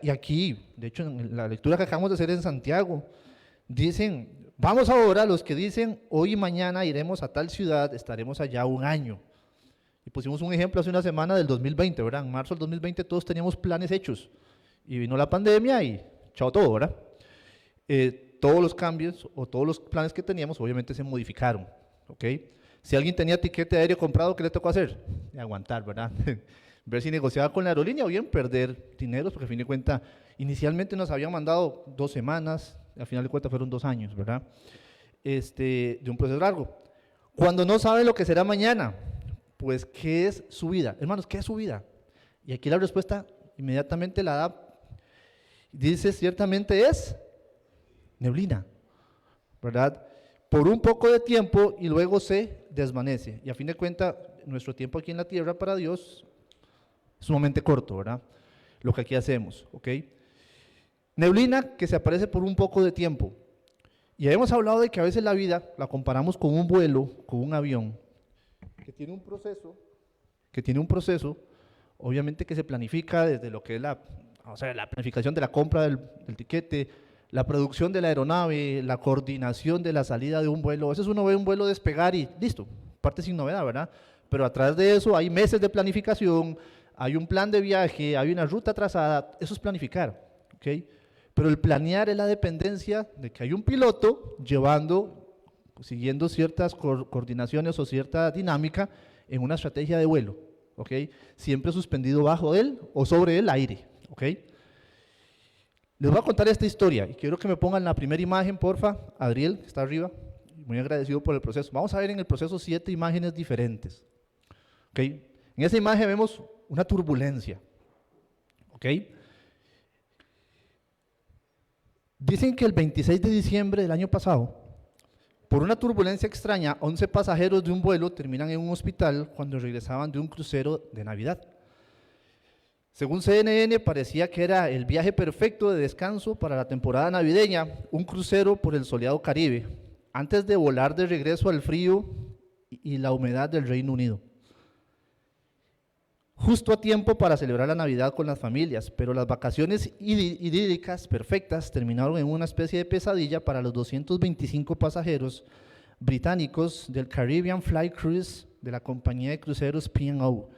Y aquí, de hecho, en la lectura que acabamos de hacer en Santiago, dicen, vamos ahora, los que dicen, hoy y mañana iremos a tal ciudad, estaremos allá un año. Y pusimos un ejemplo hace una semana del 2020, ¿verdad? En marzo del 2020 todos teníamos planes hechos. Y vino la pandemia y chao todo, ¿verdad? Todos los cambios o todos los planes que teníamos obviamente se modificaron, ¿ok? Si alguien tenía tiquete aéreo comprado, ¿qué le tocó hacer? Aguantar, ¿verdad? Ver si negociaba con la aerolínea o bien perder dinero, porque a fin de cuentas, inicialmente nos habían mandado 2 semanas, al final de cuentas fueron 2 años, ¿verdad? De un proceso largo. Cuando no sabe lo que será mañana, pues, ¿qué es su vida? Hermanos, ¿qué es su vida? Y aquí la respuesta inmediatamente la da, dice, ciertamente es neblina, ¿verdad? Por un poco de tiempo y luego se desvanece. Y a fin de cuentas, nuestro tiempo aquí en la tierra para Dios es sumamente corto, ¿verdad? Lo que aquí hacemos, ¿ok? Neblina que se aparece por un poco de tiempo. Y hemos hablado de que a veces la vida la comparamos con un vuelo, con un avión, que tiene un proceso, obviamente que se planifica desde lo que es la planificación de la compra del tiquete, la producción de la aeronave, la coordinación de la salida de un vuelo. A veces uno ve un vuelo despegar y listo, parte sin novedad, ¿verdad? Pero atrás de eso hay meses de planificación, hay un plan de viaje, hay una ruta trazada, eso es planificar, ¿ok? Pero el planear es la dependencia de que hay un piloto siguiendo ciertas coordinaciones o cierta dinámica en una estrategia de vuelo, ¿ok? Siempre suspendido bajo él o sobre el aire, ¿ok? Les voy a contar esta historia y quiero que me pongan la primera imagen, porfa, Adriel, que está arriba, muy agradecido por el proceso. Vamos a ver en el proceso 7 imágenes diferentes, ¿ok? En esa imagen vemos una turbulencia, ¿ok? Dicen que el 26 de diciembre del año pasado, por una turbulencia extraña, 11 pasajeros de un vuelo terminan en un hospital cuando regresaban de un crucero de Navidad. Según CNN, parecía que era el viaje perfecto de descanso para la temporada navideña, un crucero por el soleado Caribe, antes de volar de regreso al frío y la humedad del Reino Unido. Justo a tiempo para celebrar la Navidad con las familias, pero las vacaciones idílicas perfectas terminaron en una especie de pesadilla para los 225 pasajeros británicos del Caribbean Fly Cruise de la compañía de cruceros P&O,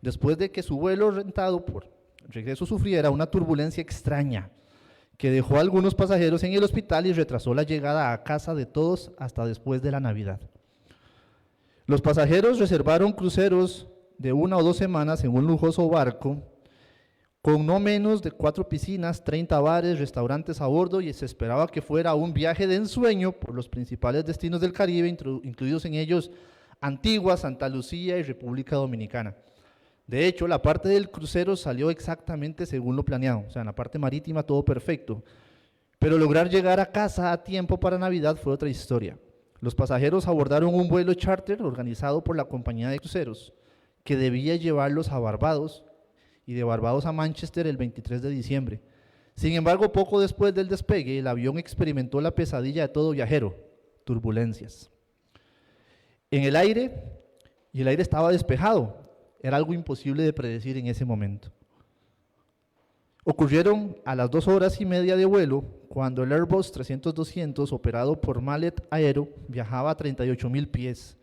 después de que su vuelo rentado por regreso sufriera una turbulencia extraña que dejó a algunos pasajeros en el hospital y retrasó la llegada a casa de todos hasta después de la Navidad. Los pasajeros reservaron cruceros de 1 o 2 semanas en un lujoso barco con no menos de 4 piscinas, 30 bares, restaurantes a bordo, y se esperaba que fuera un viaje de ensueño por los principales destinos del Caribe, incluidos en ellos Antigua, Santa Lucía y República Dominicana. De hecho, la parte del crucero salió exactamente según lo planeado, o sea, en la parte marítima todo perfecto, pero lograr llegar a casa a tiempo para Navidad fue otra historia. Los pasajeros abordaron un vuelo charter organizado por la compañía de cruceros, que debía llevarlos a Barbados y de Barbados a Manchester el 23 de diciembre. Sin embargo, poco después del despegue, el avión experimentó la pesadilla de todo viajero, turbulencias. En el aire, y el aire estaba despejado, era algo imposible de predecir en ese momento. Ocurrieron a las 2 horas y media de vuelo, cuando el Airbus 300-200, operado por Mallet Aero, viajaba a 38.000 pies.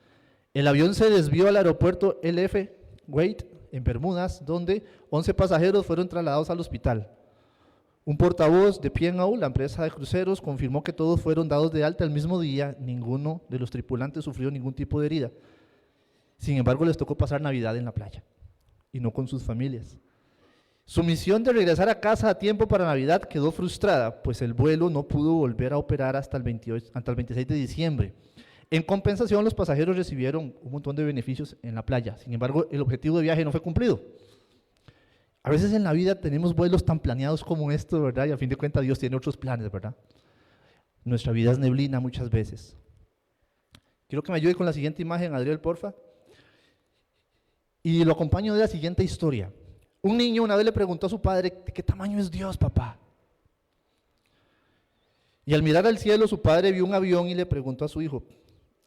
El avión se desvió al aeropuerto LF Wade en Bermudas, donde 11 pasajeros fueron trasladados al hospital. Un portavoz de P&O, la empresa de cruceros, confirmó que todos fueron dados de alta el mismo día, ninguno de los tripulantes sufrió ningún tipo de herida. Sin embargo, les tocó pasar Navidad en la playa y no con sus familias. Su misión de regresar a casa a tiempo para Navidad quedó frustrada, pues el vuelo no pudo volver a operar hasta el 26 de diciembre. En compensación, los pasajeros recibieron un montón de beneficios en la playa. Sin embargo, el objetivo de viaje no fue cumplido. A veces en la vida tenemos vuelos tan planeados como esto, ¿verdad? Y a fin de cuentas Dios tiene otros planes, ¿verdad? Nuestra vida es neblina muchas veces. Quiero que me ayude con la siguiente imagen, Adriel, porfa. Y lo acompaño de la siguiente historia. Un niño una vez le preguntó a su padre, ¿de qué tamaño es Dios, papá? Y al mirar al cielo, su padre vio un avión y le preguntó a su hijo,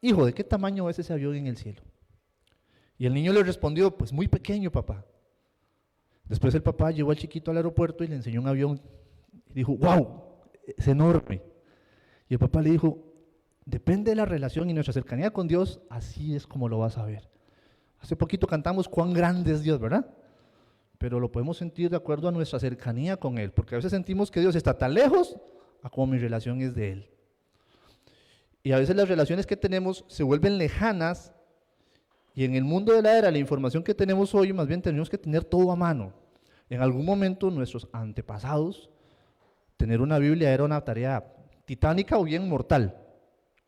hijo, ¿de qué tamaño es ese avión en el cielo? Y el niño le respondió, pues muy pequeño, papá. Después el papá llevó al chiquito al aeropuerto y le enseñó un avión y dijo, wow, es enorme. Y el papá le dijo, depende de la relación y nuestra cercanía con Dios, así es como lo vas a ver. Hace poquito cantamos cuán grande es Dios, ¿verdad? Pero lo podemos sentir de acuerdo a nuestra cercanía con Él, porque a veces sentimos que Dios está tan lejos a como mi relación es de Él. Y a veces las relaciones que tenemos se vuelven lejanas, y en el mundo de la era, la información que tenemos hoy, más bien tenemos que tener todo a mano. En algún momento nuestros antepasados, tener una Biblia era una tarea titánica o bien mortal.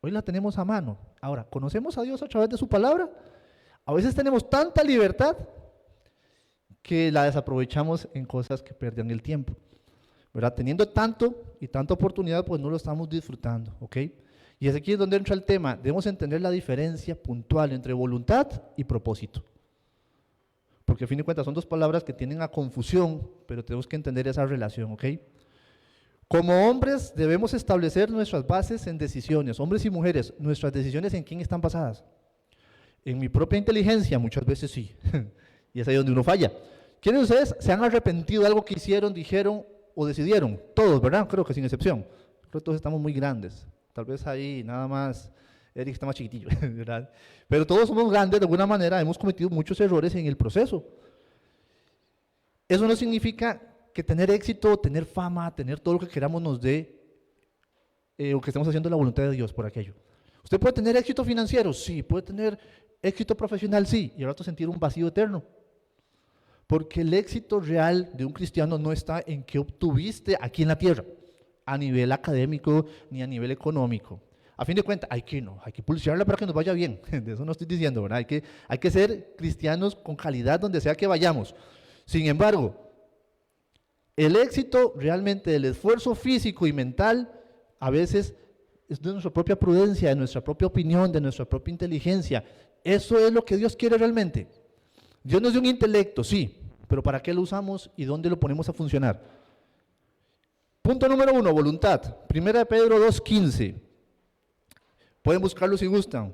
Hoy la tenemos a mano. Ahora, ¿conocemos a Dios a través de su palabra? A veces tenemos tanta libertad que la desaprovechamos en cosas que pierden el tiempo, ¿verdad? Teniendo tanto y tanta oportunidad, pues no lo estamos disfrutando, ¿ok? Y es aquí donde entra el tema. Debemos entender la diferencia puntual entre voluntad y propósito. Porque a fin de cuentas son dos palabras que tienen a confusión, pero tenemos que entender esa relación, ¿ok? Como hombres debemos establecer nuestras bases en decisiones. Hombres y mujeres, ¿nuestras decisiones en quién están basadas? En mi propia inteligencia, muchas veces sí. Y es ahí donde uno falla. ¿Quiénes de ustedes se han arrepentido de algo que hicieron, dijeron o decidieron? Todos, ¿verdad? Creo que sin excepción. Creo que todos estamos muy grandes. Tal vez ahí nada más Eric está más chiquitillo, ¿verdad? Pero todos somos grandes de alguna manera, hemos cometido muchos errores en el proceso. Eso no significa que tener éxito, tener fama, tener todo lo que queramos nos dé, o que estemos haciendo la voluntad de Dios por aquello. ¿Usted puede tener éxito financiero? Sí. ¿Puede tener éxito profesional? Sí. Y al rato sentir un vacío eterno. Porque el éxito real de un cristiano no está en qué obtuviste aquí en la tierra, a nivel académico ni a nivel económico. A fin de cuentas, hay que pulsearla para que nos vaya bien. De eso no estoy diciendo, ¿verdad? Hay que ser cristianos con calidad donde sea que vayamos. Sin embargo, el éxito realmente del esfuerzo físico y mental a veces es de nuestra propia prudencia, de nuestra propia opinión, de nuestra propia inteligencia. Eso es lo que Dios quiere realmente. Dios nos dio un intelecto, sí, pero ¿para qué lo usamos y dónde lo ponemos a funcionar? Punto número 1, voluntad. Primera de Pedro 2:15. Pueden buscarlo si gustan.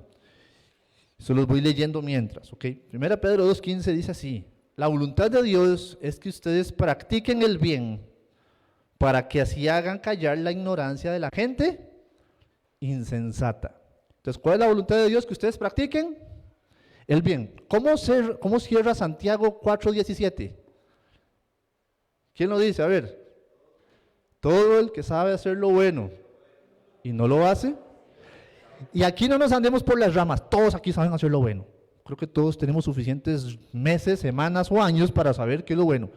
Se los voy leyendo mientras, ¿ok? Primera de Pedro 2:15 dice así: la voluntad de Dios es que ustedes practiquen el bien para que así hagan callar la ignorancia de la gente insensata. Entonces, ¿cuál es la voluntad de Dios? Que ustedes practiquen el bien. ¿Cómo cierra Santiago 4:17? ¿Quién lo dice? A ver. Todo el que sabe hacer lo bueno y no lo hace. Y aquí no nos andemos por las ramas, todos aquí saben hacer lo bueno. Creo que todos tenemos suficientes meses, semanas o años para saber qué es lo bueno.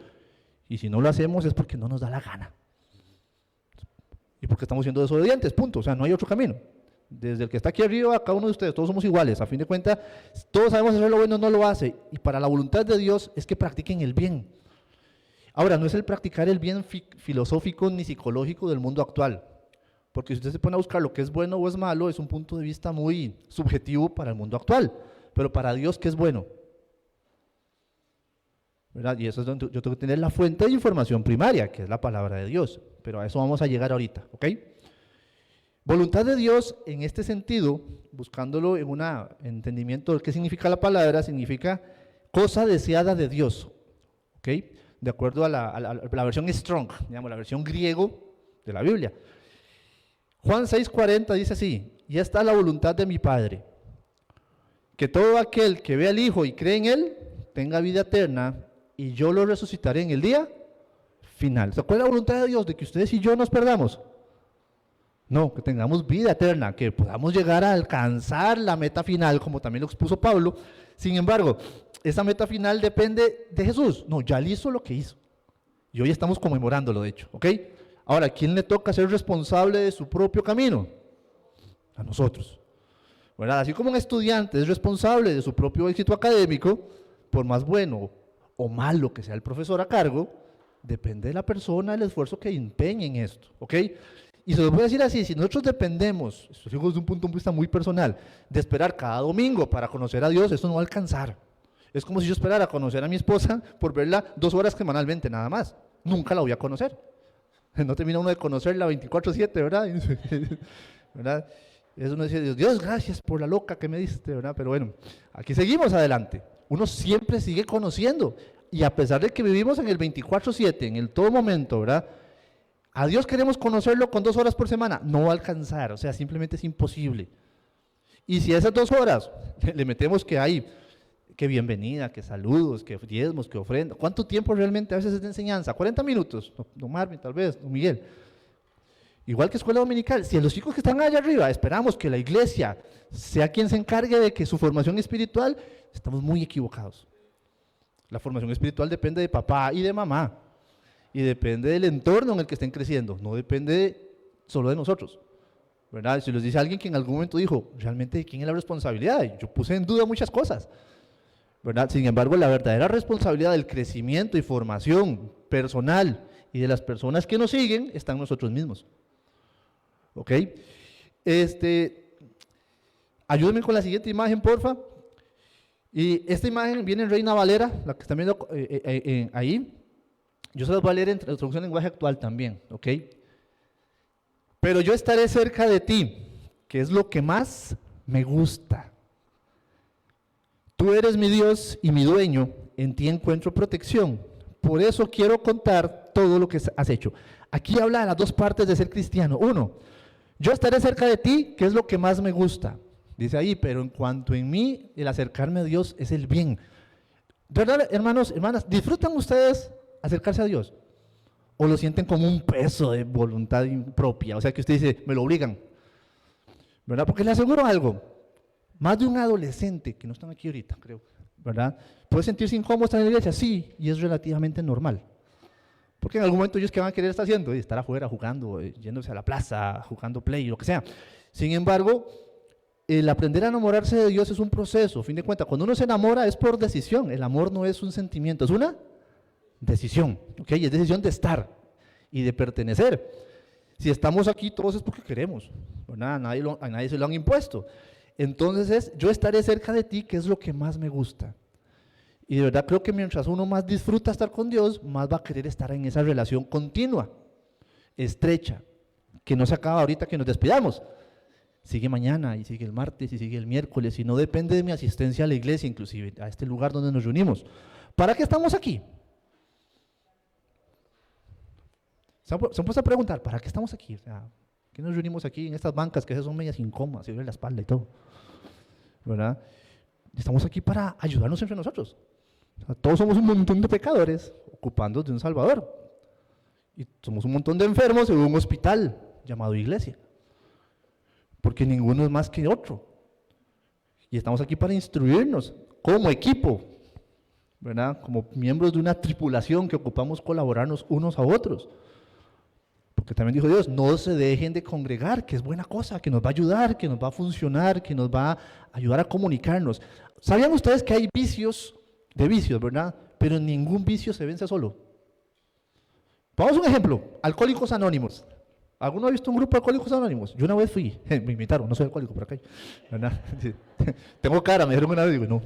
Y si no lo hacemos es porque no nos da la gana. Y porque estamos siendo desobedientes, punto. O sea, no hay otro camino. Desde el que está aquí arriba a cada uno de ustedes, todos somos iguales. A fin de cuentas, todos sabemos hacer lo bueno, no lo hace. Y para la voluntad de Dios es que practiquen el bien. Ahora, no es el practicar el bien filosófico ni psicológico del mundo actual. Porque si usted se pone a buscar lo que es bueno o es malo, es un punto de vista muy subjetivo para el mundo actual. Pero para Dios, ¿qué es bueno? ¿Verdad? Y eso es donde yo tengo que tener la fuente de información primaria, que es la palabra de Dios. Pero a eso vamos a llegar ahorita, ¿ok? Voluntad de Dios, en este sentido, buscándolo en un entendimiento de qué significa la palabra, significa cosa deseada de Dios, ¿ok? De acuerdo a la versión Strong, digamos, la versión griego de la Biblia. Juan 6:40 dice así: y esta es la voluntad de mi Padre, que todo aquel que ve al Hijo y cree en Él, tenga vida eterna, y yo lo resucitaré en el día final. ¿Se acuerda la voluntad de Dios? De que ustedes y yo nos perdamos. No, que tengamos vida eterna, que podamos llegar a alcanzar la meta final, como también lo expuso Pablo. Sin embargo, esa meta final depende de Jesús. No, ya él hizo lo que hizo. Y hoy estamos conmemorándolo, de hecho, ¿ok? Ahora, ¿a quién le toca ser responsable de su propio camino? A nosotros, ¿verdad? Así como un estudiante es responsable de su propio éxito académico, por más bueno o malo que sea el profesor a cargo, depende de la persona, el esfuerzo que empeñe en esto, ¿ok? Y se los voy a decir así: si nosotros dependemos, esto digo desde un punto de vista muy personal, de esperar cada domingo para conocer a Dios, esto no va a alcanzar. Es como si yo esperara conocer a mi esposa por verla 2 horas semanalmente, nada más. Nunca la voy a conocer. No termina uno de conocerla 24/7, ¿verdad? ¿Verdad? Es uno dice: Dios, gracias por la loca que me diste, ¿verdad? Pero bueno, aquí seguimos adelante. Uno siempre sigue conociendo. y a pesar de que vivimos en el 24/7, en el todo momento, ¿verdad? A Dios queremos conocerlo con 2 horas por semana, no va a alcanzar, o sea, simplemente es imposible. Y si a esas 2 horas le metemos que hay, que bienvenida, que saludos, que diezmos, que ofrenda, ¿cuánto tiempo realmente a veces es de enseñanza? 40 minutos, don Marvin tal vez, don Miguel. Igual que escuela dominical, si a los chicos que están allá arriba esperamos que la iglesia sea quien se encargue de que su formación espiritual, estamos muy equivocados. La formación espiritual depende de papá y de mamá, y depende del entorno en el que estén creciendo, no depende solo de nosotros, ¿verdad? Si les dice alguien que en algún momento dijo, realmente ¿de quién es la responsabilidad? Yo puse en duda muchas cosas, ¿verdad? Sin embargo, la verdadera responsabilidad del crecimiento y formación personal y de las personas que nos siguen está en nosotros mismos. ¿Ok? Ayúdenme con la siguiente imagen, porfa. Y esta imagen viene en Reina Valera, la que están viendo ahí. Yo se las voy a leer en traducción en lenguaje actual también, ¿ok? Pero yo estaré cerca de ti, que es lo que más me gusta. Tú eres mi Dios y mi dueño, en ti encuentro protección. Por eso quiero contar todo lo que has hecho. Aquí habla de las 2 partes de ser cristiano. 1, yo estaré cerca de ti, que es lo que más me gusta. Dice ahí, pero en cuanto en mí, el acercarme a Dios es el bien. ¿Verdad, hermanos, hermanas? ¿Disfrutan ustedes acercarse a Dios? ¿O lo sienten como un peso de voluntad impropia? O sea, que usted dice, me lo obligan. ¿Verdad? Porque le aseguro algo. Más de un adolescente, que no están aquí ahorita, creo, ¿verdad? ¿Puede sentirse incómodo estar en la iglesia? Sí, y es relativamente normal. Porque en algún momento ellos, ¿qué van a querer estar haciendo? Estar afuera jugando, yéndose a la plaza, jugando play, lo que sea. Sin embargo, el aprender a enamorarse de Dios es un proceso. A fin de cuentas, cuando uno se enamora es por decisión. El amor no es un sentimiento, es una decisión. ¿Ok? Es decisión de estar y de pertenecer. Si estamos aquí todos es porque queremos, ¿verdad? A nadie se lo han impuesto. Entonces yo estaré cerca de ti, que es lo que más me gusta. Y de verdad creo que mientras uno más disfruta estar con Dios, más va a querer estar en esa relación continua, estrecha, que no se acaba ahorita que nos despidamos. Sigue mañana, y sigue el martes, y sigue el miércoles, y no depende de mi asistencia a la iglesia, inclusive a este lugar donde nos reunimos. ¿Para qué estamos aquí? Se han puesto a preguntar, ¿para qué estamos aquí? O sea, ¿qué nos reunimos aquí en estas bancas que son medias incómodas, y duele la espalda y todo? ¿Verdad? Estamos aquí para ayudarnos entre nosotros. O sea, todos somos un montón de pecadores ocupando de un Salvador. Y somos un montón de enfermos en un hospital llamado iglesia. Porque ninguno es más que otro. Y estamos aquí para instruirnos como equipo, ¿verdad? Como miembros de una tripulación que ocupamos colaborarnos unos a otros. Porque también dijo Dios, no se dejen de congregar, que es buena cosa, que nos va a ayudar, que nos va a funcionar, que nos va a ayudar a comunicarnos. ¿Sabían ustedes que hay vicios, ¿verdad? Pero ningún vicio se vence solo. Pongamos un ejemplo, Alcohólicos Anónimos. ¿Alguno ha visto un grupo de Alcohólicos Anónimos? Yo una vez fui, me invitaron, no soy alcohólico por acá, ¿verdad? Sí. Tengo cara, me dijeron una vez, digo, no.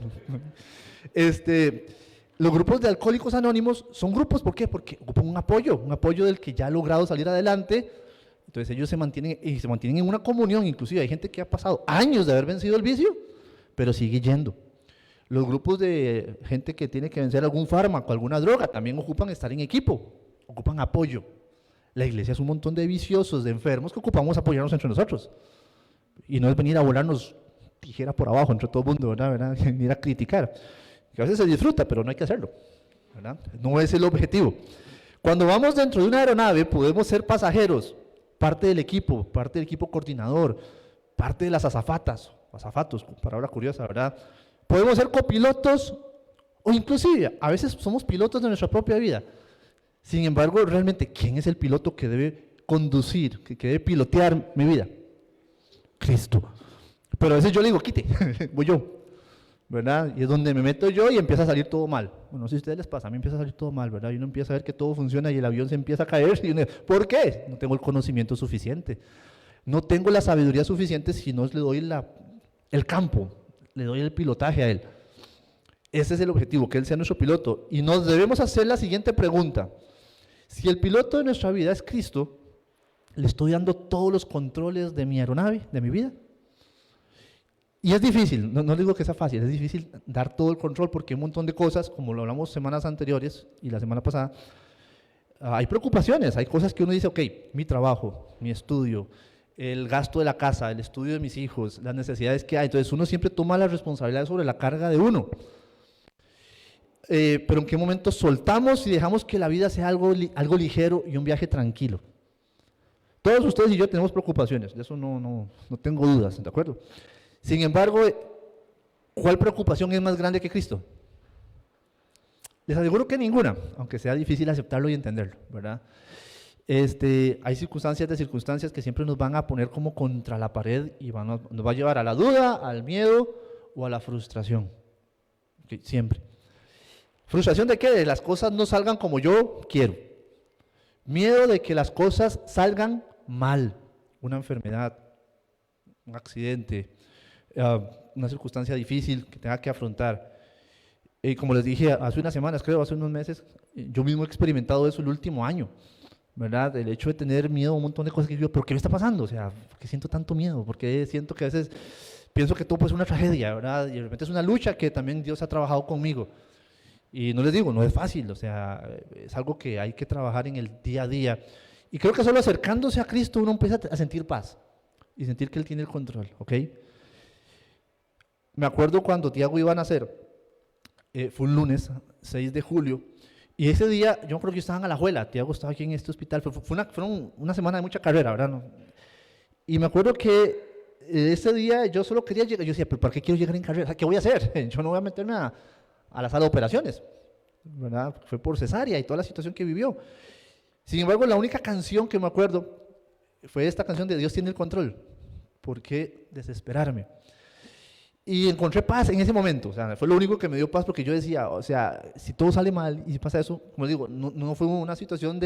Los grupos de Alcohólicos Anónimos son grupos, ¿por qué? Porque ocupan un apoyo del que ya ha logrado salir adelante. Entonces ellos se mantienen en una comunión. Inclusive hay gente que ha pasado años de haber vencido el vicio, pero sigue yendo. Los grupos de gente que tiene que vencer algún fármaco, alguna droga, también ocupan estar en equipo, ocupan apoyo. La iglesia es un montón de viciosos, de enfermos que ocupamos apoyarnos entre nosotros. Y no es venir a volarnos tijera por abajo entre todo el mundo, ¿verdad? Venir a criticar. Que a veces se disfruta, pero no hay que hacerlo, ¿verdad? No es el objetivo. Cuando vamos dentro de una aeronave, podemos ser pasajeros, parte del equipo coordinador, parte de las azafatas, azafatos, palabra curiosa, ¿verdad? Podemos ser copilotos o inclusive, a veces somos pilotos de nuestra propia vida. Sin embargo, realmente, ¿quién es el piloto que debe conducir, que debe pilotear mi vida? Cristo. Pero a veces yo le digo, quite, voy yo. ¿Verdad? Y es donde me meto yo y empieza a salir todo mal. Bueno, no sé si a ustedes les pasa, a mí empieza a salir todo mal, ¿verdad? Y uno empieza a ver que todo funciona y el avión se empieza a caer. Y uno, ¿por qué? No tengo el conocimiento suficiente. No tengo la sabiduría suficiente si no le doy el campo, le doy el pilotaje a él. Ese es el objetivo, que él sea nuestro piloto. Y nos debemos hacer la siguiente pregunta. Si el piloto de nuestra vida es Cristo, ¿le estoy dando todos los controles de mi aeronave, de mi vida? Y es difícil, no digo que sea fácil, es difícil dar todo el control porque hay un montón de cosas, como lo hablamos semanas anteriores y la semana pasada, hay preocupaciones, hay cosas que uno dice, ok, mi trabajo, mi estudio, el gasto de la casa, el estudio de mis hijos, las necesidades que hay, entonces uno siempre toma la responsabilidad sobre la carga de uno. Pero en qué momento soltamos y dejamos que la vida sea algo ligero y un viaje tranquilo. Todos ustedes y yo tenemos preocupaciones, de eso no tengo dudas, ¿de acuerdo? Sin embargo, ¿cuál preocupación es más grande que Cristo? Les aseguro que ninguna, aunque sea difícil aceptarlo y entenderlo, ¿verdad? Hay circunstancias que siempre nos van a poner como contra la pared y nos va a llevar a la duda, al miedo o a la frustración. Okay, siempre. ¿Frustración de qué? De las cosas no salgan como yo quiero. Miedo de que las cosas salgan mal. Una enfermedad, un accidente, una circunstancia difícil que tenga que afrontar. Y como les dije hace unas semanas, creo, hace unos meses, yo mismo he experimentado eso el último año, ¿verdad? El hecho de tener miedo a un montón de cosas que yo, ¿pero qué me está pasando? O sea, ¿por qué siento tanto miedo? ¿Por qué siento que a veces pienso que todo puede ser una tragedia, ¿verdad? Y de repente es una lucha que también Dios ha trabajado conmigo. Y no les digo, no es fácil, o sea, es algo que hay que trabajar en el día a día. Y creo que solo acercándose a Cristo uno empieza a sentir paz y sentir que Él tiene el control, ¿ok? Me acuerdo cuando Tiago iba a nacer, fue un lunes, 6 de julio, y ese día, yo creo que yo estaba en Alajuela, Tiago estaba aquí en este hospital, fueron una semana de mucha carrera, ¿verdad? ¿No? Y me acuerdo que ese día yo solo quería llegar, yo decía, ¿pero para qué quiero llegar en carrera? ¿Qué voy a hacer? Yo no voy a meterme a la sala de operaciones, ¿verdad? Fue por cesárea y toda la situación que vivió. Sin embargo, la única canción que me acuerdo fue esta canción de Dios tiene el control. ¿Por qué desesperarme? Y encontré paz en ese momento, o sea, fue lo único que me dio paz porque yo decía, o sea, si todo sale mal y si pasa eso, como les digo, no fue una situación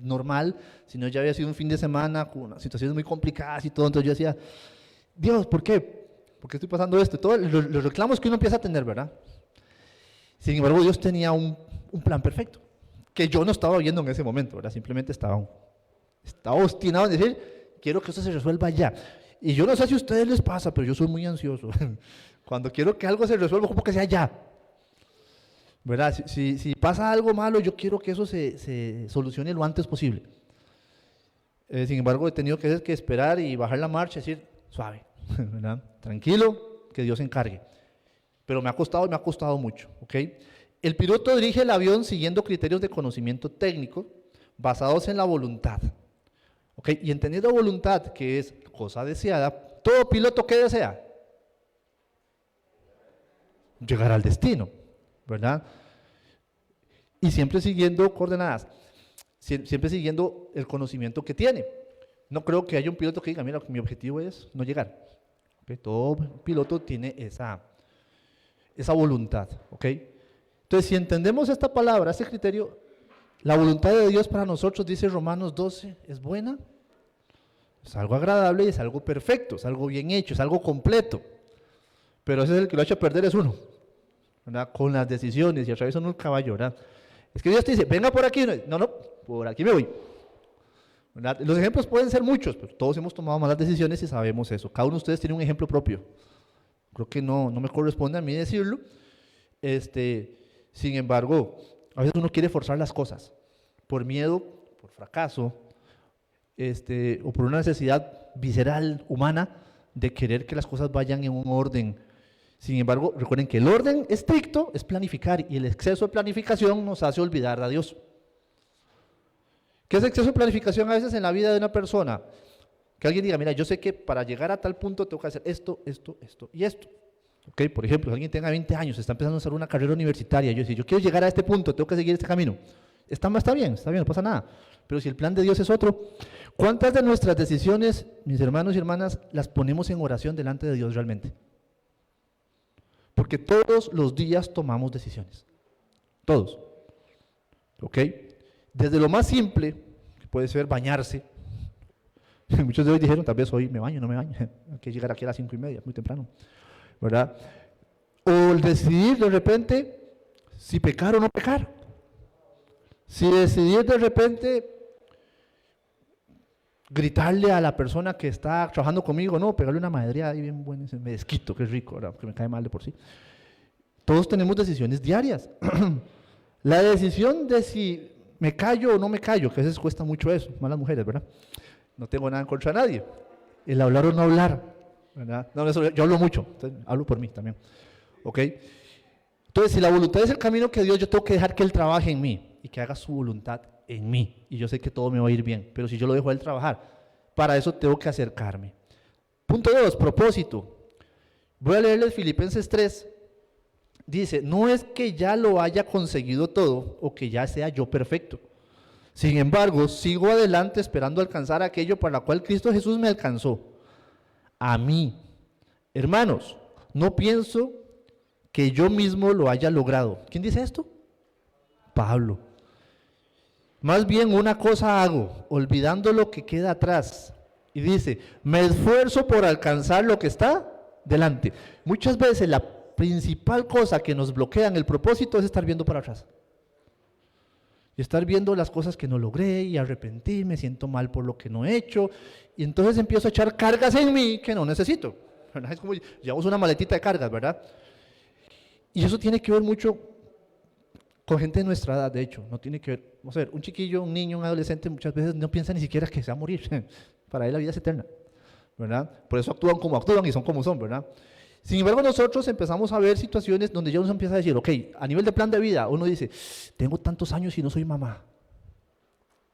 normal, sino ya había sido un fin de semana con unas situaciones muy complicadas y todo, entonces yo decía, Dios, ¿por qué? ¿Por qué estoy pasando esto? Todos los reclamos que uno empieza a tener, ¿verdad? Sin embargo, Dios tenía un plan perfecto, que yo no estaba viendo en ese momento, ¿verdad? Simplemente estaba obstinado en decir, quiero que eso se resuelva ya. Y yo no sé si a ustedes les pasa, pero yo soy muy ansioso. Cuando quiero que algo se resuelva, como que sea ya. ¿Verdad? Si pasa algo malo, yo quiero que eso se solucione lo antes posible. Sin embargo, he tenido que esperar y bajar la marcha y decir, suave, ¿verdad? Tranquilo, que Dios se encargue. Pero me ha costado mucho, ¿ok? El piloto dirige el avión siguiendo criterios de conocimiento técnico basados en la voluntad. ¿Ok? Y entendiendo voluntad, que es cosa deseada, todo piloto ¿qué desea? Llegar al destino, ¿verdad? Y siempre siguiendo coordenadas, siempre siguiendo el conocimiento que tiene. No creo que haya un piloto que diga, mira, mi objetivo es no llegar. ¿Okay? Todo piloto tiene esa voluntad, ¿ok? Entonces, si entendemos esta palabra, este criterio, la voluntad de Dios para nosotros, dice Romanos 12, es buena, es algo agradable y es algo perfecto, es algo bien hecho, es algo completo. Pero ese es el que lo ha hecho perder, es uno, ¿verdad? Con las decisiones y atraviesa uno el caballo, ¿verdad? Es que Dios te dice, venga por aquí, no, por aquí me voy. ¿Verdad? Los ejemplos pueden ser muchos, pero todos hemos tomado malas decisiones y sabemos eso. Cada uno de ustedes tiene un ejemplo propio. Creo que no me corresponde a mí decirlo. Sin embargo, a veces uno quiere forzar las cosas por miedo, por fracaso, o por una necesidad visceral, humana, de querer que las cosas vayan en un orden. Sin embargo, recuerden que el orden estricto es planificar y el exceso de planificación nos hace olvidar a Dios. ¿Qué es exceso de planificación a veces en la vida de una persona? Que alguien diga, mira, yo sé que para llegar a tal punto tengo que hacer esto, esto, esto y esto. ¿Okay? Por ejemplo, si alguien tenga 20 años, está empezando a hacer una carrera universitaria, yo quiero llegar a este punto, tengo que seguir este camino. Está bien, no pasa nada. Pero si el plan de Dios es otro, ¿cuántas de nuestras decisiones, mis hermanos y hermanas, las ponemos en oración delante de Dios realmente? Porque todos los días tomamos decisiones. Todos. ¿Ok? Desde lo más simple, que puede ser bañarse. Muchos de hoy dijeron, tal vez hoy me baño, no me baño. Hay que llegar aquí a las 5:30, muy temprano. ¿Verdad? O el decidir de repente si pecar o no pecar. Si decidir de repente gritarle a la persona que está trabajando conmigo, no, pegarle una madreada ahí bien buena, me desquito, que es rico, ¿verdad? Que me cae mal de por sí. Todos tenemos decisiones diarias. La decisión de si me callo o no me callo, que a veces cuesta mucho eso, malas mujeres, ¿verdad? No tengo nada en contra de nadie. El hablar o no hablar, ¿verdad? No, eso, yo hablo mucho, entonces, hablo por mí también, ¿ok? Entonces, si la voluntad es el camino que Dios, yo tengo que dejar que Él trabaje en mí y que haga su voluntad en mí, y yo sé que todo me va a ir bien, pero si yo lo dejo a Él trabajar, para eso tengo que acercarme. Punto 2, propósito. Voy a leerles Filipenses 3, dice, no es que ya lo haya conseguido todo o que ya sea yo perfecto. Sin embargo, sigo adelante esperando alcanzar aquello para lo cual Cristo Jesús me alcanzó. A mí. Hermanos, no pienso que yo mismo lo haya logrado. ¿Quién dice esto? Pablo. Más bien una cosa hago, olvidando lo que queda atrás. Y dice, me esfuerzo por alcanzar lo que está delante. Muchas veces la principal cosa que nos bloquea en el propósito es estar viendo para atrás. Y estar viendo las cosas que no logré y arrepentirme, me siento mal por lo que no he hecho. Y entonces empiezo a echar cargas en mí que no necesito, ¿verdad? Es como llevamos una maletita de cargas, ¿verdad? Y eso tiene que ver mucho con gente de nuestra edad, de hecho. No tiene que ver, vamos a ver, un chiquillo, un niño, un adolescente muchas veces no piensa ni siquiera que se va a morir. Para él la vida es eterna, ¿verdad? Por eso actúan como actúan y son como son, ¿verdad? Sin embargo, nosotros empezamos a ver situaciones donde ya uno empieza a decir, ok, a nivel de plan de vida, uno dice, tengo tantos años y no soy mamá.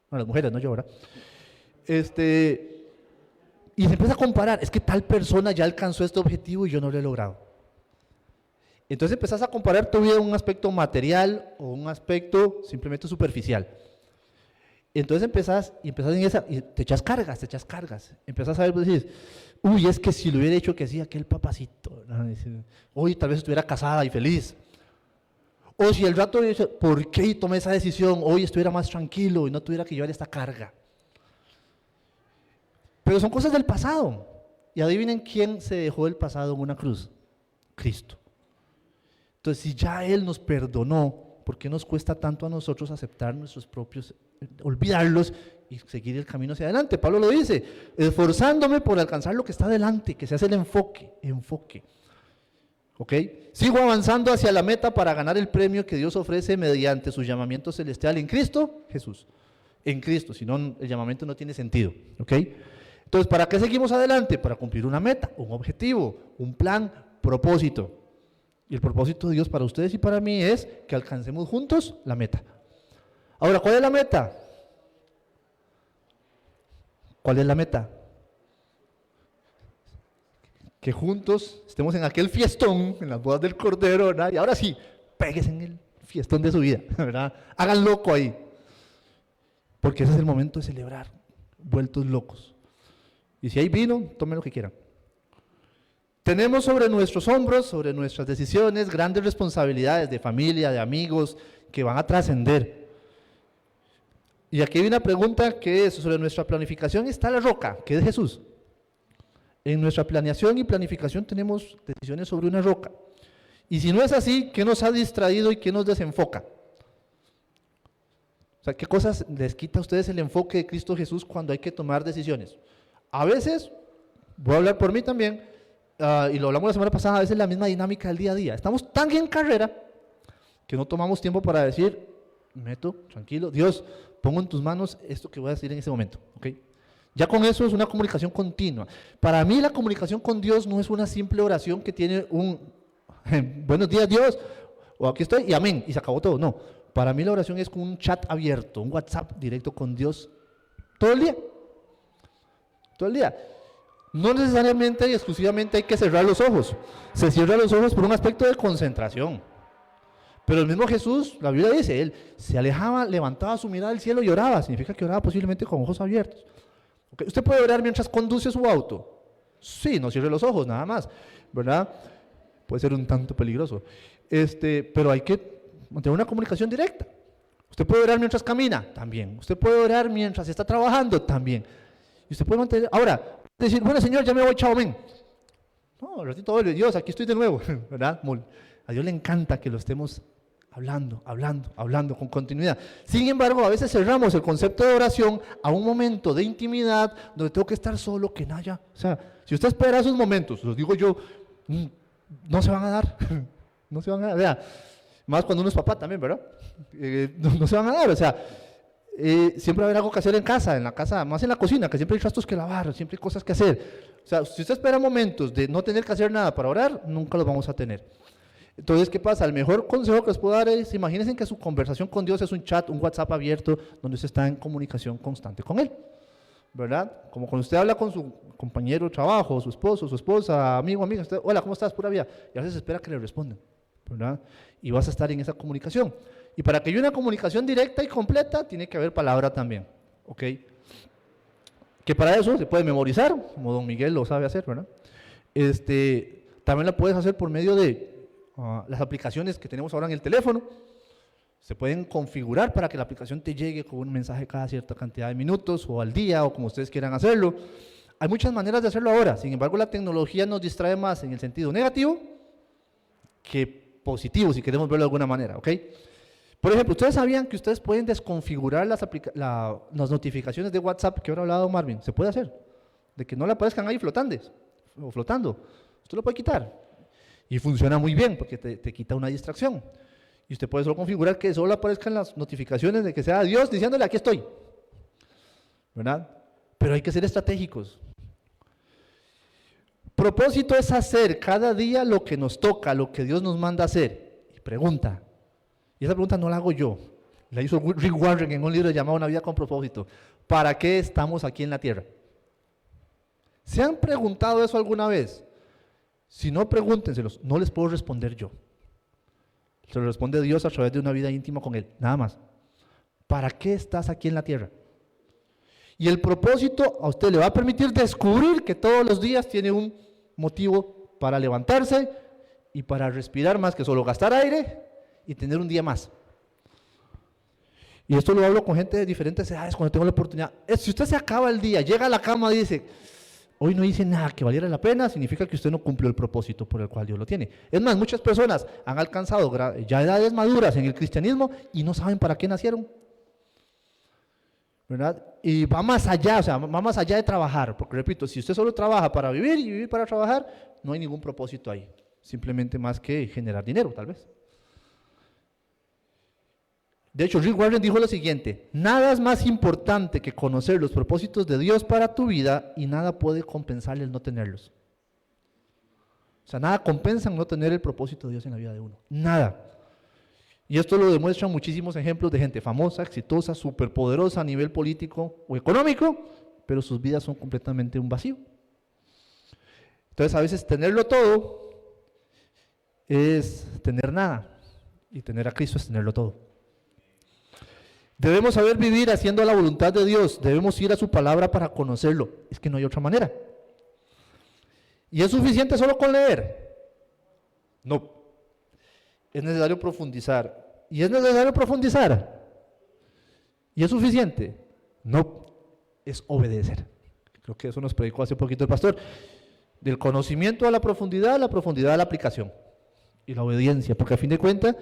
Bueno, las mujeres, no yo, ¿verdad? Y se empieza a comparar, es que tal persona ya alcanzó este objetivo y yo no lo he logrado. Entonces empezás a comparar tu vida en un aspecto material o un aspecto simplemente superficial. Entonces empezás en esa, y te echas cargas, empezás a ver, pues dices, uy, es que si lo hubiera hecho que sí, aquel papacito, ¿no? Hoy tal vez estuviera casada y feliz. O si el rato dice, ¿por qué tomé esa decisión? Hoy estuviera más tranquilo y no tuviera que llevar esta carga. Pero son cosas del pasado. Y adivinen quién se dejó del pasado en una cruz. Cristo. Entonces, si ya Él nos perdonó, ¿por qué nos cuesta tanto a nosotros aceptar nuestros propios, olvidarlos y seguir el camino hacia adelante? Pablo lo dice, esforzándome por alcanzar lo que está adelante, que se hace el enfoque. ¿Ok? Sigo avanzando hacia la meta para ganar el premio que Dios ofrece mediante su llamamiento celestial en Cristo Jesús. En Cristo, si no, el llamamiento no tiene sentido. ¿Ok? Entonces, ¿para qué seguimos adelante? Para cumplir una meta, un objetivo, un plan, propósito. Y el propósito de Dios para ustedes y para mí es que alcancemos juntos la meta. Ahora, ¿cuál es la meta? ¿Cuál es la meta? Que juntos estemos en aquel fiestón, en las bodas del Cordero, ¿verdad? Y ahora sí, péguense en el fiestón de su vida, ¿verdad? Hagan loco ahí. Porque ese es el momento de celebrar, vueltos locos. Y si hay vino, tomen lo que quieran. Tenemos sobre nuestros hombros, sobre nuestras decisiones, grandes responsabilidades de familia, de amigos, que van a trascender. Y aquí hay una pregunta que es, sobre nuestra planificación está la roca, que es Jesús. En nuestra planeación y planificación tenemos decisiones sobre una roca. Y si no es así, ¿qué nos ha distraído y qué nos desenfoca? O sea, ¿qué cosas les quita a ustedes el enfoque de Cristo Jesús cuando hay que tomar decisiones? A veces, voy a hablar por mí también, y lo hablamos la semana pasada, a veces la misma dinámica del día a día. Estamos tan en carrera que no tomamos tiempo para decir, meto, tranquilo, Dios, pongo en tus manos esto que voy a decir en ese momento, ¿ok? Ya con eso es una comunicación continua. Para mí la comunicación con Dios no es una simple oración que tiene un buenos días Dios, o aquí estoy y amén, y se acabó todo. No, para mí la oración es como un chat abierto, un WhatsApp directo con Dios todo el día. Todo el día. No necesariamente y exclusivamente hay que cerrar los ojos. Se cierran los ojos por un aspecto de concentración. Pero el mismo Jesús, la Biblia dice, Él se alejaba, levantaba su mirada al cielo y oraba. Significa que oraba posiblemente con ojos abiertos. ¿Okay? ¿Usted puede orar mientras conduce su auto? Sí, no cierre los ojos, nada más, ¿verdad? Puede ser un tanto peligroso. Pero hay que mantener una comunicación directa. ¿Usted puede orar mientras camina? También. ¿Usted puede orar mientras está trabajando? También. Y usted puede mantener, ahora, decir, bueno Señor, ya me voy, chao, amén. No, ratito, Dios, aquí estoy de nuevo, ¿verdad? A Dios le encanta que lo estemos hablando con continuidad. Sin embargo, a veces cerramos el concepto de oración a un momento de intimidad donde tengo que estar solo, que nada. O sea, si usted espera esos momentos, los digo yo, no se van a dar. No se van a dar. Vea, más cuando uno es papá también, ¿verdad? No se van a dar. O sea, siempre va a haber algo que hacer en la casa, más en la cocina, que siempre hay trastos que lavar, siempre hay cosas que hacer. O sea, si usted espera momentos de no tener que hacer nada para orar, nunca los vamos a tener. Entonces, ¿qué pasa? El mejor consejo que les puedo dar es, imagínense que su conversación con Dios es un chat, un WhatsApp abierto, donde usted está en comunicación constante con Él, ¿verdad? Como cuando usted habla con su compañero de trabajo, su esposo, su esposa, amigo, amiga, usted, hola, ¿cómo estás? Pura vida. Y a veces espera que le respondan, ¿verdad? Y vas a estar en esa comunicación. Y para que haya una comunicación directa y completa, tiene que haber palabra también, ¿ok? Que para eso se puede memorizar, como don Miguel lo sabe hacer, ¿verdad? También la puedes hacer por medio de las aplicaciones que tenemos ahora en el teléfono. Se pueden configurar para que la aplicación te llegue con un mensaje cada cierta cantidad de minutos o al día o como ustedes quieran hacerlo. Hay muchas maneras de hacerlo ahora. Sin embargo, la tecnología nos distrae más en el sentido negativo que positivo, si queremos verlo de alguna manera, ¿ok? Por ejemplo, ¿ustedes sabían que ustedes pueden desconfigurar las notificaciones de WhatsApp que ahora ha hablado Marvin? Se puede hacer, de que no le aparezcan ahí flotando. Usted lo puede quitar. Y funciona muy bien porque te quita una distracción. Y usted puede solo configurar que solo aparezcan las notificaciones de que sea Dios diciéndole aquí estoy, ¿verdad? Pero hay que ser estratégicos. Propósito es hacer cada día lo que nos toca, lo que Dios nos manda hacer. Y pregunta, y esa pregunta no la hago yo, la hizo Rick Warren en un libro llamado Una vida con propósito. ¿Para qué estamos aquí en la tierra? ¿Se han preguntado eso alguna vez? Si no, pregúntenselos, no les puedo responder yo. Se lo responde Dios a través de una vida íntima con Él, nada más. ¿Para qué estás aquí en la tierra? Y el propósito a usted le va a permitir descubrir que todos los días tiene un motivo para levantarse y para respirar más que solo gastar aire y tener un día más. Y esto lo hablo con gente de diferentes edades cuando tengo la oportunidad. Si usted se acaba el día, llega a la cama y dice, hoy no hice nada que valiera la pena, significa que usted no cumplió el propósito por el cual Dios lo tiene. Es más, muchas personas han alcanzado ya edades maduras en el cristianismo y no saben para qué nacieron, ¿verdad? Y va más allá, o sea, va más allá de trabajar, porque repito, si usted solo trabaja para vivir y vivir para trabajar, no hay ningún propósito ahí, simplemente más que generar dinero, tal vez. De hecho, Rick Warren dijo lo siguiente: nada es más importante que conocer los propósitos de Dios para tu vida y nada puede compensar el no tenerlos. O sea, nada compensa no tener el propósito de Dios en la vida de uno. Nada. Y esto lo demuestran muchísimos ejemplos de gente famosa, exitosa, superpoderosa a nivel político o económico, pero sus vidas son completamente un vacío. Entonces, a veces tenerlo todo es tener nada, y tener a Cristo es tenerlo todo. Debemos saber vivir haciendo la voluntad de Dios, debemos ir a su palabra para conocerlo, es que no hay otra manera. ¿Y es suficiente solo con leer? No, es necesario profundizar. ¿Y es necesario profundizar? ¿Y es suficiente? No, es obedecer. Creo que eso nos predicó hace poquito el pastor. Del conocimiento a la profundidad a la aplicación. Y la obediencia, porque a fin de cuentas,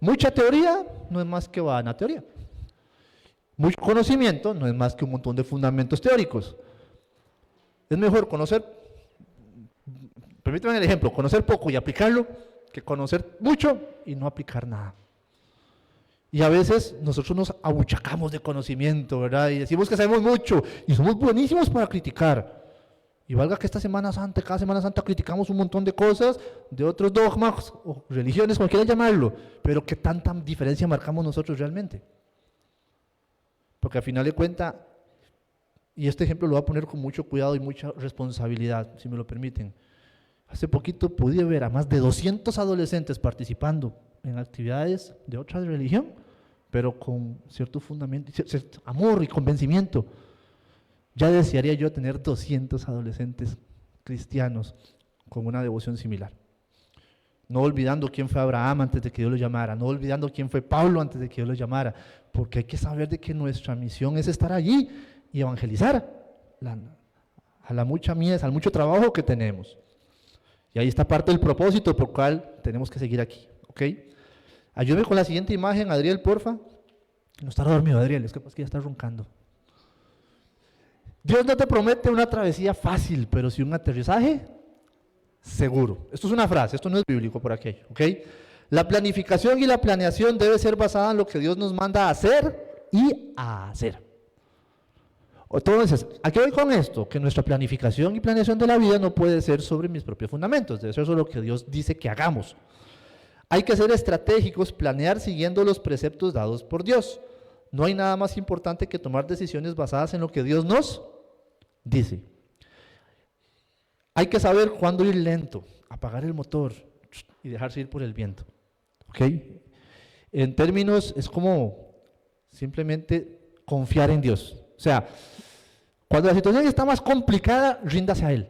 mucha teoría no es más que vana teoría. Mucho conocimiento no es más que un montón de fundamentos teóricos. Es mejor conocer, permítanme el ejemplo, conocer poco y aplicarlo, que conocer mucho y no aplicar nada. Y a veces nosotros nos abuchacamos de conocimiento, ¿verdad? Y decimos que sabemos mucho y somos buenísimos para criticar. Y valga que esta Semana Santa, cada Semana Santa criticamos un montón de cosas, de otros dogmas o religiones, como quieran llamarlo, pero ¿qué tanta diferencia marcamos nosotros realmente? Porque al final de cuentas, y este ejemplo lo voy a poner con mucho cuidado y mucha responsabilidad, si me lo permiten. Hace poquito pude ver a más de 200 adolescentes participando en actividades de otra religión, pero con cierto fundamento, cierto amor y convencimiento. Ya desearía yo tener 200 adolescentes cristianos con una devoción similar. No olvidando quién fue Abraham antes de que Dios lo llamara, no olvidando quién fue Pablo antes de que Dios lo llamara, porque hay que saber de que nuestra misión es estar allí y evangelizar a la mucha mies, al mucho trabajo que tenemos. Y ahí está parte del propósito por el cual tenemos que seguir aquí, ¿ok? Ayúdeme con la siguiente imagen, Adriel, porfa. No está dormido, Adriel, es que ya está roncando. Dios no te promete una travesía fácil, pero sí un aterrizaje seguro. Esto es una frase, esto no es bíblico por aquello, ¿ok? La planificación y la planeación debe ser basada en lo que Dios nos manda a hacer y a hacer. Entonces, ¿a qué voy con esto? Que nuestra planificación y planeación de la vida no puede ser sobre mis propios fundamentos, debe ser sobre lo que Dios dice que hagamos. Hay que ser estratégicos, planear siguiendo los preceptos dados por Dios. No hay nada más importante que tomar decisiones basadas en lo que Dios nos dice. Hay que saber cuándo ir lento, apagar el motor y dejarse ir por el viento. ¿Ok? En términos, es como simplemente confiar en Dios. O sea, cuando la situación está más complicada, ríndase a Él.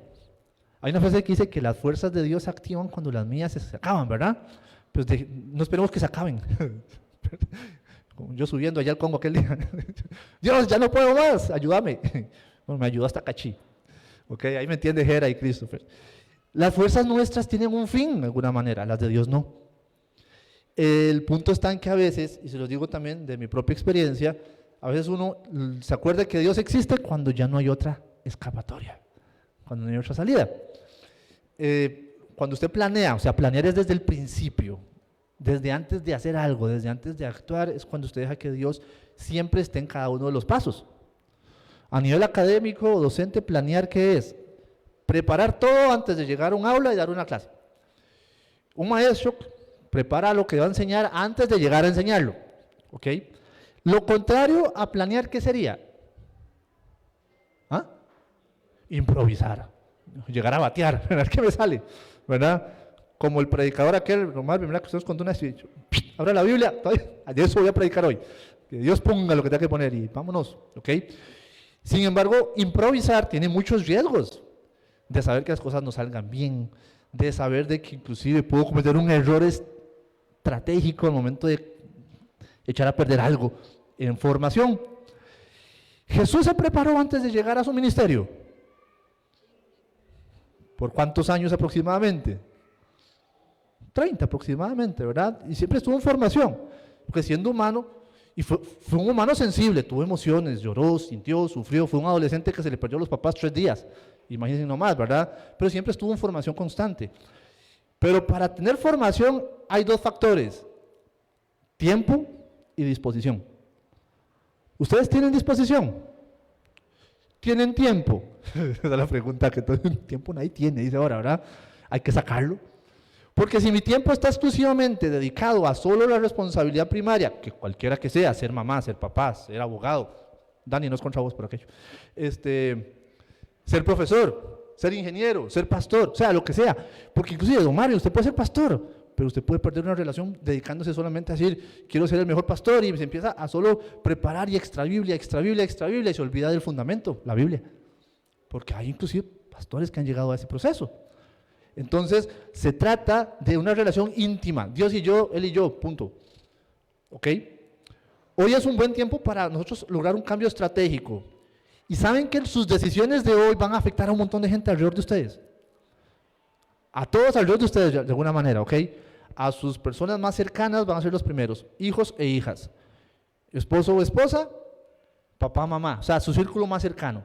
Hay una frase que dice que las fuerzas de Dios se activan cuando las mías se acaban, ¿verdad? Pues no esperemos que se acaben. Yo subiendo allá al Congo aquel día. Dios, ya no puedo más, ayúdame. Bueno, me ayudó hasta Cachí. Ok, ahí me entiende Jera y Christopher. Las fuerzas nuestras tienen un fin de alguna manera, las de Dios no. El punto está en que a veces, y se los digo también de mi propia experiencia, a veces uno se acuerda que Dios existe cuando ya no hay otra escapatoria, cuando no hay otra salida. Cuando usted planea, o sea, planear es desde el principio, desde antes de hacer algo, desde antes de actuar, es cuando usted deja que Dios siempre esté en cada uno de los pasos. A nivel académico o docente, planear, ¿qué es? Preparar todo antes de llegar a un aula y dar una clase. Un maestro prepara lo que va a enseñar antes de llegar a enseñarlo. ¿Ok? Lo contrario a planear, ¿qué sería? ¿Ah? Improvisar. Llegar a batear. ¿Verdad que me sale? ¿Verdad? Como el predicador aquel, nomás, ¿verdad? Que usted nos contó una vez, abra la Biblia, de eso voy a predicar hoy. Que Dios ponga lo que tenga que poner y vámonos. ¿Ok? Sin embargo, improvisar tiene muchos riesgos. De saber que las cosas no salgan bien, de saber de que inclusive puedo cometer un error estratégico al momento de echar a perder algo en formación. Jesús se preparó antes de llegar a su ministerio. ¿Por cuántos años aproximadamente? 30 aproximadamente, ¿verdad? Y siempre estuvo en formación, porque siendo humano, y fue un humano sensible, tuvo emociones, lloró, sintió, sufrió, fue un adolescente que se le perdió a los papás 3 días. Imagínense nomás, ¿verdad? Pero siempre estuvo en formación constante. Pero para tener formación hay 2 factores: tiempo y disposición. ¿Ustedes tienen disposición? ¿Tienen tiempo? Esa es la pregunta que todo el tiempo nadie tiene, dice ahora, ¿verdad? Hay que sacarlo. Porque si mi tiempo está exclusivamente dedicado a solo la responsabilidad primaria, que cualquiera que sea, ser mamá, ser papá, ser abogado, Dani, no es contra vos por aquello, ser profesor, ser ingeniero, ser pastor, o sea, lo que sea. Porque inclusive, don Mario, usted puede ser pastor, pero usted puede perder una relación dedicándose solamente a decir, quiero ser el mejor pastor, y se empieza a solo preparar y extra Biblia, y se olvida del fundamento, la Biblia. Porque hay inclusive pastores que han llegado a ese proceso. Entonces, se trata de una relación íntima, Dios y yo, Él y yo, punto. ¿Ok? Hoy es un buen tiempo para nosotros lograr un cambio estratégico. Y saben que sus decisiones de hoy van a afectar a un montón de gente alrededor de ustedes. A todos alrededor de ustedes, de alguna manera, ¿ok? A sus personas más cercanas van a ser los primeros, hijos e hijas. Esposo o esposa, papá, mamá, o sea, su círculo más cercano.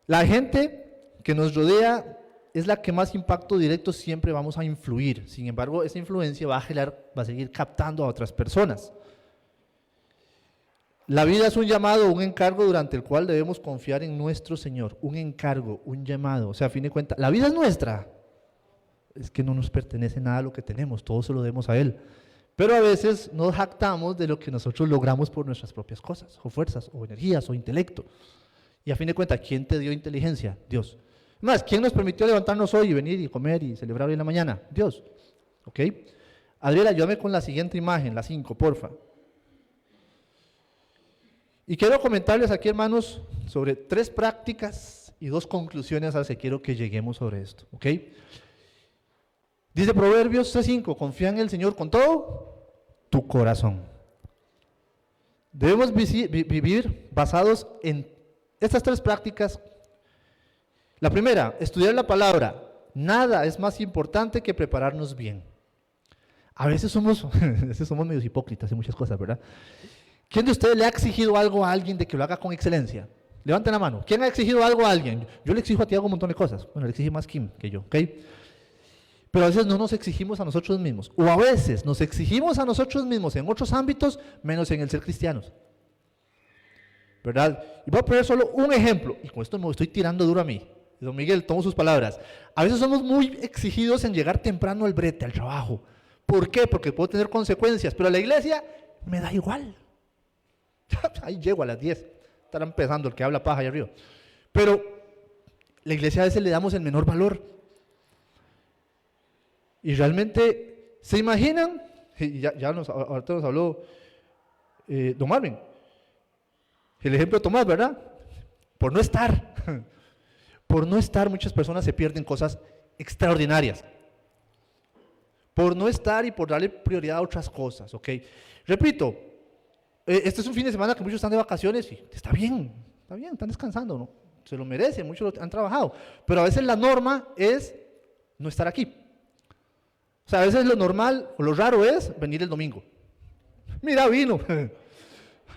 La gente que nos rodea es la que más impacto directo siempre vamos a influir. Sin embargo, esa influencia va a seguir captando a otras personas. La vida es un llamado, un encargo durante el cual debemos confiar en nuestro Señor. Un encargo, un llamado. O sea, a fin de cuentas, la vida es nuestra. Es que no nos pertenece nada a lo que tenemos, todo se lo debemos a Él. Pero a veces nos jactamos de lo que nosotros logramos por nuestras propias cosas, o fuerzas, o energías, o intelecto. Y a fin de cuentas, ¿quién te dio inteligencia? Dios. Más, ¿quién nos permitió levantarnos hoy y venir y comer y celebrar hoy en la mañana? Dios. ¿Ok? Adriela, ayúdame con la siguiente imagen, la 5, porfa. Y quiero comentarles aquí, hermanos, sobre 3 prácticas y 2 conclusiones a las que quiero que lleguemos sobre esto. ¿Ok? Dice Proverbios 3:5, confía en el Señor con todo tu corazón. Debemos vivir basados en estas 3 prácticas. La primera, estudiar la palabra. Nada es más importante que prepararnos bien. A veces somos, a veces somos medios hipócritas en muchas cosas, ¿verdad? ¿Quién de ustedes le ha exigido algo a alguien de que lo haga con excelencia? Levanten la mano. ¿Quién ha exigido algo a alguien? Yo le exijo a Tiago un montón de cosas. Bueno, le exige más Kim que yo, ¿ok? Pero a veces no nos exigimos a nosotros mismos. O a veces nos exigimos a nosotros mismos en otros ámbitos, menos en el ser cristianos. ¿Verdad? Y voy a poner solo un ejemplo. Y con esto me estoy tirando duro a mí. Don Miguel, tomo sus palabras. A veces somos muy exigidos en llegar temprano al brete, al trabajo. ¿Por qué? Porque puedo tener consecuencias. Pero a la iglesia me da igual. Ahí llego a las 10. Estará empezando el que habla paja allá arriba. Pero la iglesia a veces le damos el menor valor. Y realmente, ¿se imaginan? Y ahorita nos habló don Marvin. El ejemplo de Tomás, ¿verdad? Por no estar. Por no estar, muchas personas se pierden cosas extraordinarias. Por no estar y por darle prioridad a otras cosas, ¿ok? Repito, este es un fin de semana que muchos están de vacaciones y está bien, están descansando, ¿no? Se lo merecen, muchos han trabajado. Pero a veces la norma es no estar aquí. O sea, a veces lo normal o lo raro es venir el domingo. Mira, vino.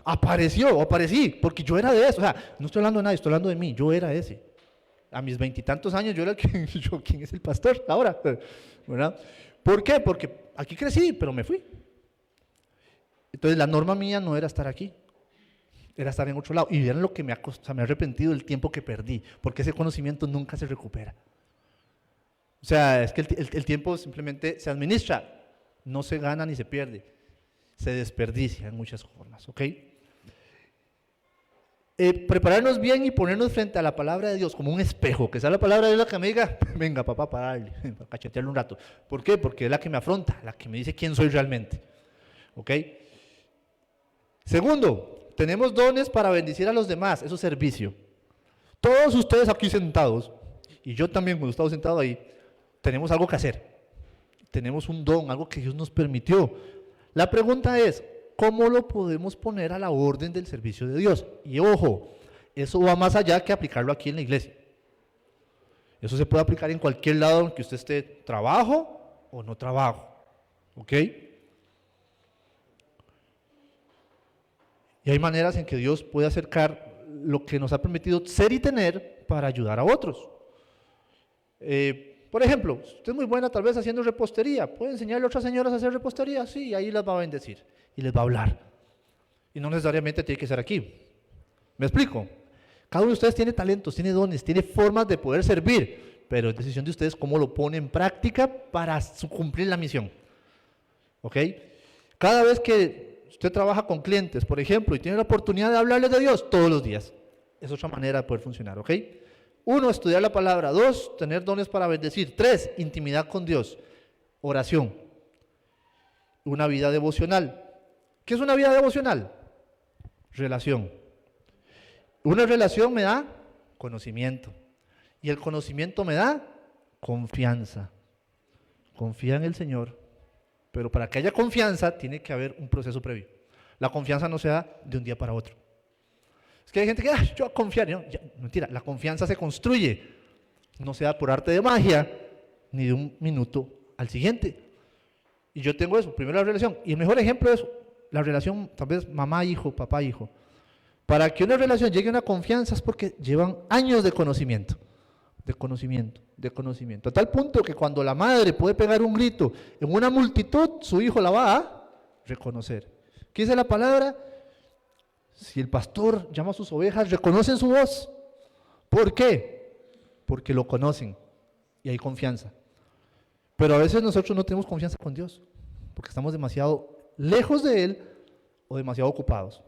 Aparecí, porque yo era de eso. O sea, no estoy hablando de nadie, estoy hablando de mí. Yo era ese. A mis 20 y tantos años yo era ¿quién es el pastor ahora? ¿Verdad? ¿Por qué? Porque aquí crecí, pero me fui. Entonces la norma mía no era estar aquí, era estar en otro lado. Y vieron lo que me ha arrepentido del tiempo que perdí, porque ese conocimiento nunca se recupera. O sea, es que el tiempo simplemente se administra, no se gana ni se pierde, se desperdicia en muchas formas, ¿ok? Prepararnos bien y ponernos frente a la palabra de Dios como un espejo, que sea la palabra de Dios la que me diga, venga papá, para darle, para cachetearle un rato. ¿Por qué? Porque es la que me afronta, la que me dice quién soy realmente, ¿ok? Segundo, tenemos dones para bendecir a los demás, eso es servicio. Todos ustedes aquí sentados, y yo también cuando estaba sentado ahí, tenemos algo que hacer. Tenemos un don, algo que Dios nos permitió. La pregunta es, ¿cómo lo podemos poner a la orden del servicio de Dios? Y ojo, eso va más allá que aplicarlo aquí en la iglesia. Eso se puede aplicar en cualquier lado en que usted esté, trabajo o no trabajo. ¿Ok? Y hay maneras en que Dios puede acercar lo que nos ha permitido ser y tener para ayudar a otros. Por ejemplo, usted es muy buena tal vez haciendo repostería, puede enseñarle a otras señoras a hacer repostería, sí, y ahí las va a bendecir y les va a hablar. Y no necesariamente tiene que ser aquí. ¿Me explico? Cada uno de ustedes tiene talentos, tiene dones, tiene formas de poder servir, pero es decisión de ustedes cómo lo ponen en práctica para cumplir la misión. ¿Ok? Cada vez que usted trabaja con clientes, por ejemplo, y tiene la oportunidad de hablarles de Dios todos los días, es otra manera de poder funcionar, ¿ok? 1, estudiar la palabra. 2, tener dones para bendecir. 3, intimidad con Dios. Oración. Una vida devocional. ¿Qué es una vida devocional? Relación. Una relación me da conocimiento. Y el conocimiento me da confianza. Confía en el Señor. Pero para que haya confianza, tiene que haber un proceso previo. La confianza no se da de un día para otro. Es que hay gente que, yo voy a confiar. No, mentira, la confianza se construye. No se da por arte de magia, ni de un minuto al siguiente. Y yo tengo eso, primero la relación. Y el mejor ejemplo es la relación, tal vez mamá-hijo, papá-hijo. Para que una relación llegue a una confianza es porque llevan años de conocimiento. De conocimiento. A tal punto que cuando la madre puede pegar un grito en una multitud, su hijo la va a reconocer. ¿Qué dice la palabra? Si el pastor llama a sus ovejas, reconocen su voz. ¿Por qué? Porque lo conocen y hay confianza. Pero a veces nosotros no tenemos confianza con Dios, porque estamos demasiado lejos de Él o demasiado ocupados.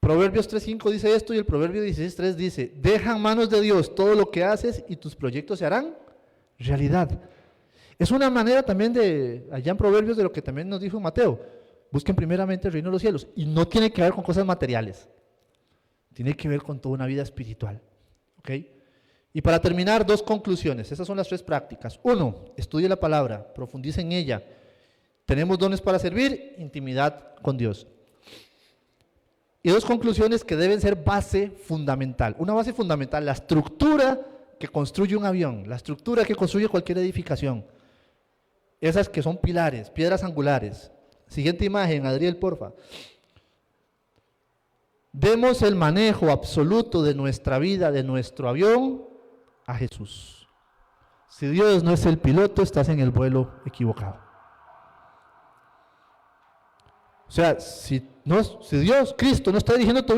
Proverbios 3:5 dice esto y el Proverbio 16:3 dice, deja en manos de Dios todo lo que haces y tus proyectos se harán realidad. Es una manera también de, allá en Proverbios, de lo que también nos dijo Mateo, busquen primeramente el reino de los cielos, y no tiene que ver con cosas materiales, tiene que ver con toda una vida espiritual. ¿Ok? Y para terminar, 2 conclusiones, esas son las 3 prácticas. 1, estudie la palabra, profundice en ella. Tenemos dones para servir, intimidad con Dios. Y 2 conclusiones que deben ser base fundamental. Una base fundamental, la estructura que construye un avión, la estructura que construye cualquier edificación. esas que son pilares, piedras angulares. Siguiente imagen, Adriel, porfa. Demos el manejo absoluto de nuestra vida, de nuestro avión, a Jesús. Si Dios no es el piloto, estás en el vuelo equivocado. O sea, si Dios, Cristo, no está dirigiendo tu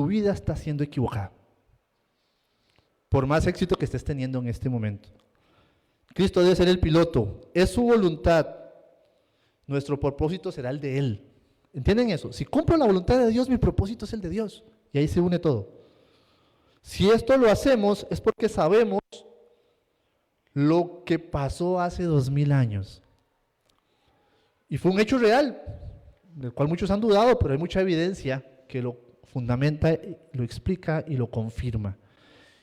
vida está siendo equivocada. Por más éxito que estés teniendo en este momento. Cristo debe ser el piloto, es su voluntad. Nuestro propósito será el de Él. ¿Entienden eso? Si cumplo la voluntad de Dios, mi propósito es el de Dios. Y ahí se une todo. Si esto lo hacemos es porque sabemos lo que pasó hace 2000 años. Y fue un hecho real, del cual muchos han dudado, pero hay mucha evidencia que lo fundamenta, lo explica y lo confirma.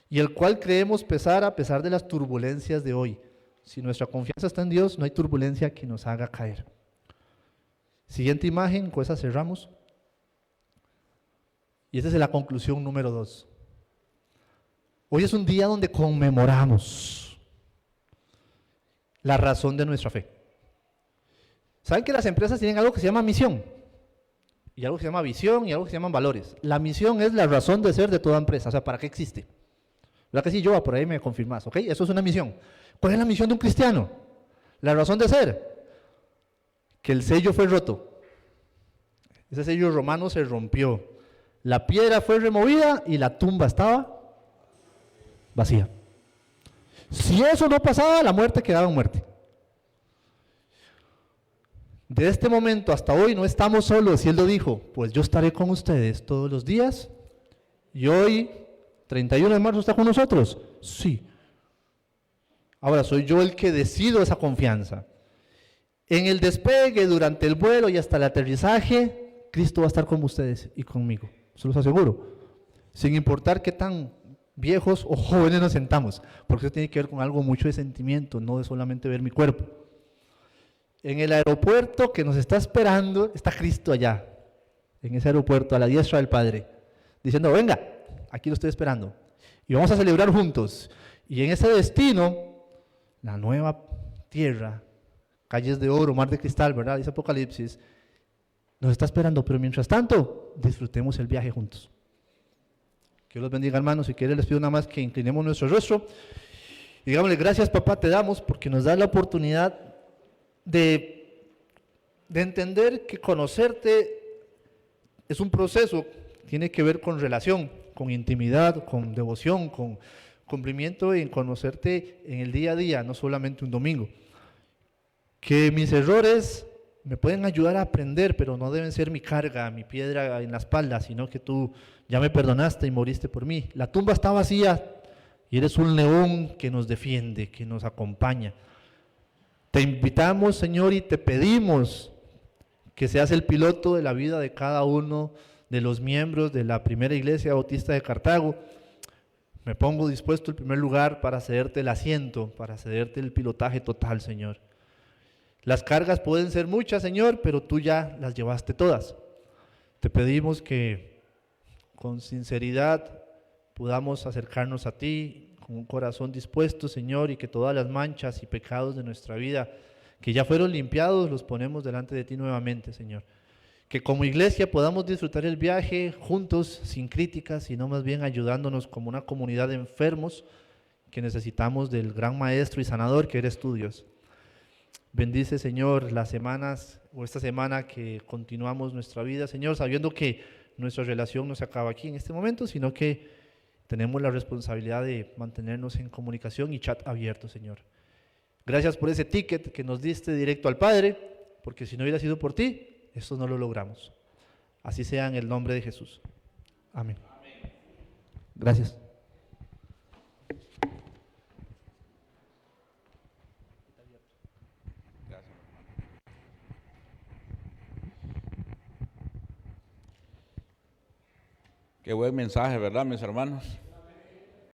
Y el cual creemos pesar a pesar de las turbulencias de hoy. Si nuestra confianza está en Dios, no hay turbulencia que nos haga caer. Siguiente imagen, con esa cerramos. Y esa es la conclusión número 2. Hoy es un día donde conmemoramos la razón de nuestra fe. ¿Saben que las empresas tienen algo que se llama misión? Y algo que se llama visión y algo que se llaman valores. La misión es la razón de ser de toda empresa, o sea, ¿para qué existe? ¿Verdad que sí, Joa? Por ahí me confirmas, ¿ok? Eso es una misión. ¿Cuál es la misión de un cristiano? La razón de ser. Que el sello fue roto. Ese sello romano se rompió. La piedra fue removida y la tumba estaba vacía. Si eso no pasaba, la muerte quedaba en muerte. De este momento hasta hoy no estamos solos, y Él lo dijo, pues yo estaré con ustedes todos los días. Y hoy, 31 de marzo, ¿está con nosotros? Sí. Ahora, soy yo el que decido esa confianza. En el despegue, durante el vuelo y hasta el aterrizaje, Cristo va a estar con ustedes y conmigo, se los aseguro. Sin importar qué tan viejos o jóvenes nos sentamos, porque eso tiene que ver con algo mucho de sentimiento, no de solamente ver mi cuerpo. En el aeropuerto que nos está esperando, está Cristo allá, en ese aeropuerto, a la diestra del Padre, diciendo, venga, aquí lo estoy esperando, y vamos a celebrar juntos. Y en ese destino, la nueva tierra, calles de oro, mar de cristal, ¿verdad? Dice Apocalipsis, nos está esperando, pero mientras tanto, disfrutemos el viaje juntos. Que Dios los bendiga, hermanos. Si quiere les pido nada más que inclinemos nuestro rostro y digámosle, gracias papá, te damos porque nos das la oportunidad de entender que conocerte es un proceso, tiene que ver con relación, con intimidad, con devoción, con cumplimiento en conocerte en el día a día, no solamente un domingo. Que mis errores me pueden ayudar a aprender, pero no deben ser mi carga, mi piedra en la espalda, sino que tú ya me perdonaste y moriste por mí. La tumba está vacía y eres un león que nos defiende, que nos acompaña. Te invitamos, Señor, y te pedimos que seas el piloto de la vida de cada uno de los miembros de la primera iglesia bautista de Cartago. Me pongo dispuesto en primer lugar para cederte el asiento, para cederte el pilotaje total, Señor. Las cargas pueden ser muchas, Señor, pero tú ya las llevaste todas. Te pedimos que con sinceridad podamos acercarnos a ti, con un corazón dispuesto, Señor, y que todas las manchas y pecados de nuestra vida, que ya fueron limpiados, los ponemos delante de ti nuevamente, Señor. Que como iglesia podamos disfrutar el viaje juntos, sin críticas, sino más bien ayudándonos como una comunidad de enfermos que necesitamos del gran maestro y sanador que eres tú, Dios. Bendice, Señor, las semanas o esta semana que continuamos nuestra vida, Señor, sabiendo que nuestra relación no se acaba aquí en este momento, sino que tenemos la responsabilidad de mantenernos en comunicación y chat abierto, Señor. Gracias por ese ticket que nos diste directo al Padre, porque si no hubiera sido por ti, esto no lo logramos. Así sea en el nombre de Jesús. Amén. Gracias. Qué buen mensaje, ¿verdad, mis hermanos?